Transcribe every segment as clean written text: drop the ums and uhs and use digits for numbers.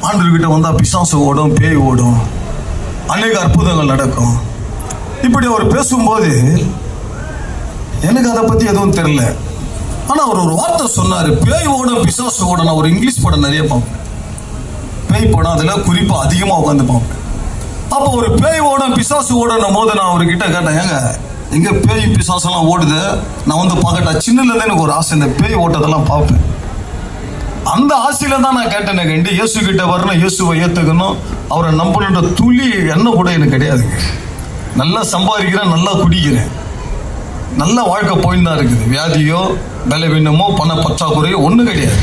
ஆண்டவர்கிட்ட வந்தால் பிசாசு ஓடும், பேய் ஓடும், அநேக அற்புதங்கள் நடக்கும். இப்படி அவர் பேசும்போது எனக்கு அதை பற்றி எதுவும் தெரியல. ஆனால் அவர் ஒரு வார்த்தை சொன்னார், பேய் ஓடும் பிசாசு ஓடும். நான் ஒரு இங்கிலீஷ் படம் நிறைய பார்ப்பேன், பேய் படம் அதில் குறிப்பாக அதிகமாக உட்காந்து பார்ப்பேன். அப்போ ஒரு பேய் ஓடும் பிசாசு ஓடணும் போது நான் அவர்கிட்ட கேட்டேன், ஏங்க எங்கே பேய் பிசாசெல்லாம் ஓடுது, நான் வந்து பார்க்கட்டா. சின்னதுலேருந்து எனக்கு ஒரு ஆசை, இந்த பேய் ஓட்டத்தெல்லாம் பார்ப்பேன். அந்த ஆசையில தான் நான் கேட்டேன் கண்டி, இயேசு கிட்ட வரணும், இயேசுவை ஏற்றுக்கணும், அவரை நம்பணுன்ற துளி எண்ணம் கூட எனக்கு கிடையாதுங்க. நல்லா சம்பாதிக்கிறேன், நல்லா குடிக்கிறேன், நல்ல வாழ்க்கை போயின்னு தான் இருக்குது. வியாதியோ பலவீனமோ பண பற்றாக்குறையோ ஒன்றும் கிடையாது.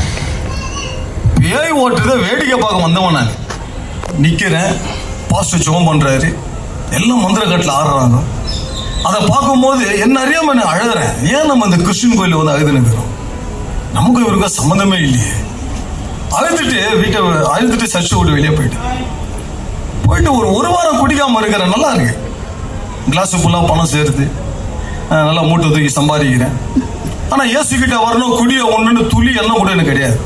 பேய் ஓட்டுறத வேடிக்கை பார்க்க வந்தவன் நான். நிற்கிறேன், பாஸ்டர் ஜெபம் பண்ணுறாரு, எல்லாம் மந்திரக்கட்டில் ஆடுறாங்க. அதை பார்க்கும்போது என்ன அறியாம நான் அழுகிறேன். ஏன் நம்ம இந்த கிறிஸ்டின் கோயிலில் வந்து அழுதுனுக்கிறோம்? நமக்கு இவருக்கு சம்மந்தமே இல்லையே. அழுதுட்டு சர்ச்சை விட்டு வெளியே போயிட்டு ஒரு வாரம் குடிக்காமல் இருக்கிறேன். நல்லா இருக்கு, கிளாஸு ஃபுல்லாக பணம் சேர்த்து நல்லா மூட்டை தூக்கி சம்பாதிக்கிறேன். ஆனால் இயேசுகிட்ட வரணும், குடியை ஒன்றுன்னு துளி எண்ணம் கூட எனக்கு கிடையாது.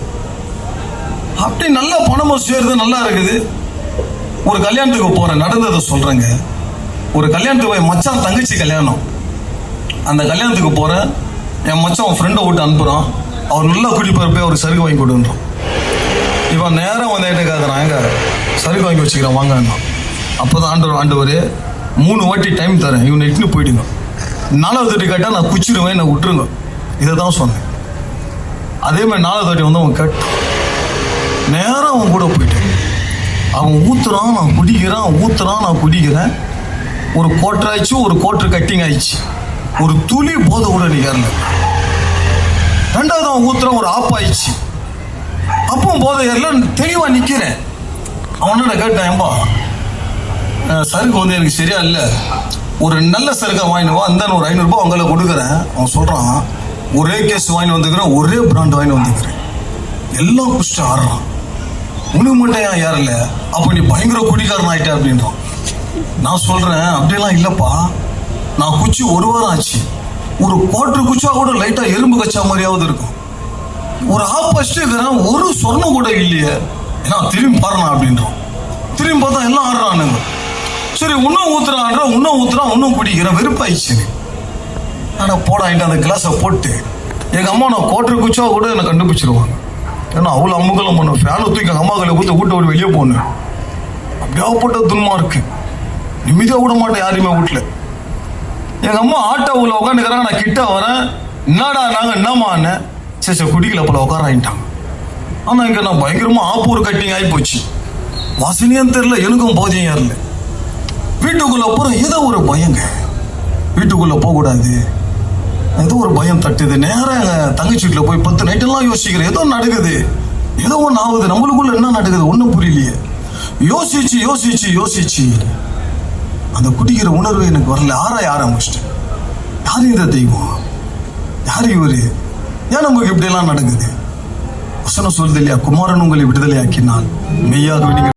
அப்படி நல்லா பணமும் சேருது, நல்லா இருக்குது. ஒரு கல்யாணத்துக்கு போகிறேன், நடந்ததை சொல்கிறேங்க. ஒரு கல்யாணத்துக்கு போய் மச்சான் தங்கச்சி கல்யாணம், அந்த கல்யாணத்துக்கு போகிறேன். என் மச்சான் அவன் ஃப்ரெண்டை விட்டு அனுப்புகிறான். அவர் நல்லா குடிப்பார், போய் அவருக்கு சருக்கு வாங்கி கொடுன்றான். இவன் நேரம் வந்து கேட்குறான், எங்க சருக்கு வாங்கி வச்சுக்கிறேன் வாங்க. அப்போ தான் ஆண்டவர் 3 வாட்டி டைம் தரேன், இவனை இட்டுன்னு போயிடுங்க. 4வது வாட்டி கேட்டால் நான் குச்சிடுவேன், என்னை விட்டுருங்க. இதை தான் சொன்னேன். அதே மாதிரி 4வது வாட்டி வந்து அவன் கேட்டான். நேரம் அவன் கூட போயிட்டேன். அவன் ஊத்துறான், நான் குடிக்கிறேன், ஊத்துறான், நான் குடிக்கிறேன். ஒரு கோட்டர் ஆயிடுச்சு, ஒரு கோட்டர் கட்டிங் ஆயிடுச்சு. ஒரு துளி போதை கூட நிற்கிறேன். 2வது அவன் ஊத்துறான், ஒரு ஆப் ஆயிடுச்சு. அப்பவும் போதை எல்லாம் தெளிவாக நிற்கிறேன். அவனோட கேட்டேன், ஏம்பா சருக்கு வந்து எனக்கு சரியா இல்லை, ஒரு நல்ல சருக்கா வாங்கினவா, அந்த ஒரு 500 ரூபாய் அவங்கள கொடுக்குறேன். அவன் சொல்கிறான், ஒரே கேஸ் வாங்கி வந்துக்கிறேன், ஒரே பிராண்ட் வாங்கி வந்துக்கிறேன், எல்லாம் குடிச்சிட்டு ஆடுறான். உனக்கு மட்டும் ஏன் யார் இல்லை, அப்போ நீ பயங்கர குடிக்காரன் ஆகிட்ட அப்படின்றான். நான் சொல்கிறேன், அப்படிலாம் இல்லைப்பா, நான் குச்சி 1 வாரம் ஆச்சு. ஒரு கோட்டர் குச்சா கூட லைட்டாக எறும்பு கச்சா மாதிரியாவது இருக்கும். ஒரு ஆப்போசிட்டு இருக்கிறேன், ஒரு சொர்ணம் கூட இல்லையே. ஏன்னா திரும்பி பாருண்ணா அப்படின்றான். திரும்பி பார்த்தா எல்லாம் ஆடுறானுங்க. சரி இன்னும் ஊத்துறான், இன்னும் குடிக்கிறேன், வெறுப்பாயிடுச்சு. ஆனால் போடாயிட்டு அந்த கிளாஸை போட்டு எங்கள் அம்மா நான் கோட்டர் குச்சா கூட என்னை கண்டுபிடிச்சிருவாங்க. ஏன்னா அவ்வளோ அம்முகலம் பண்ணும். ஃபேனை தூக்கி எங்கள் அம்மாக்களை ஊற்ற வீட்டை விட்டு வெளியே போகணும். அப்படியே போட்ட துன்மா இருக்கு. நிம்மதியாக விட மாட்டேன் யாரையுமே வீட்டில். எங்கள் அம்மா ஆட்டோவில் உட்காந்துக்கிறாங்க, நான் கிட்ட வரேன், என்னடா நாங்கள் என்னம்மா அண்ணன், சரி குடிக்கல போல உட்காராயிட்டாங்க. ஆனால் இங்கே நான் பயங்கரமாக ஆப்பூர் கட்டிங் ஆகி போச்சு. வாசனையும் தெரில, எனக்கும் போதையும் ஏறல. வீட்டுக்குள்ளே போகிறோம், ஏதோ ஒரு பயங்க. வீட்டுக்குள்ளே போகக்கூடாது, ஏதோ ஒரு பயம் தட்டுது. நேரம் எங்கள் தங்கச்சி வீட்டில் போய் 10 நைட்டெல்லாம் யோசிக்கிறேன். ஏதோ நடக்குது, ஏதோ ஒன்று ஆகுது, நம்மளுக்குள்ள என்ன நடக்குது ஒன்றும் புரியலையே. யோசிச்சு அந்த குடிக்கிற உணர்வு எனக்கு வரல. ஆராய ஆரம்பிச்சிட்டேன், யார் இந்த தெய்வம், யார் இவர், ஏன் நமக்கு இப்படியெல்லாம் நடக்குது? வசனம் சொல்லுது இல்லையா, குமாரன் உங்களை விடுதலை ஆக்கினால் மெய்யாகவே நீங்கள்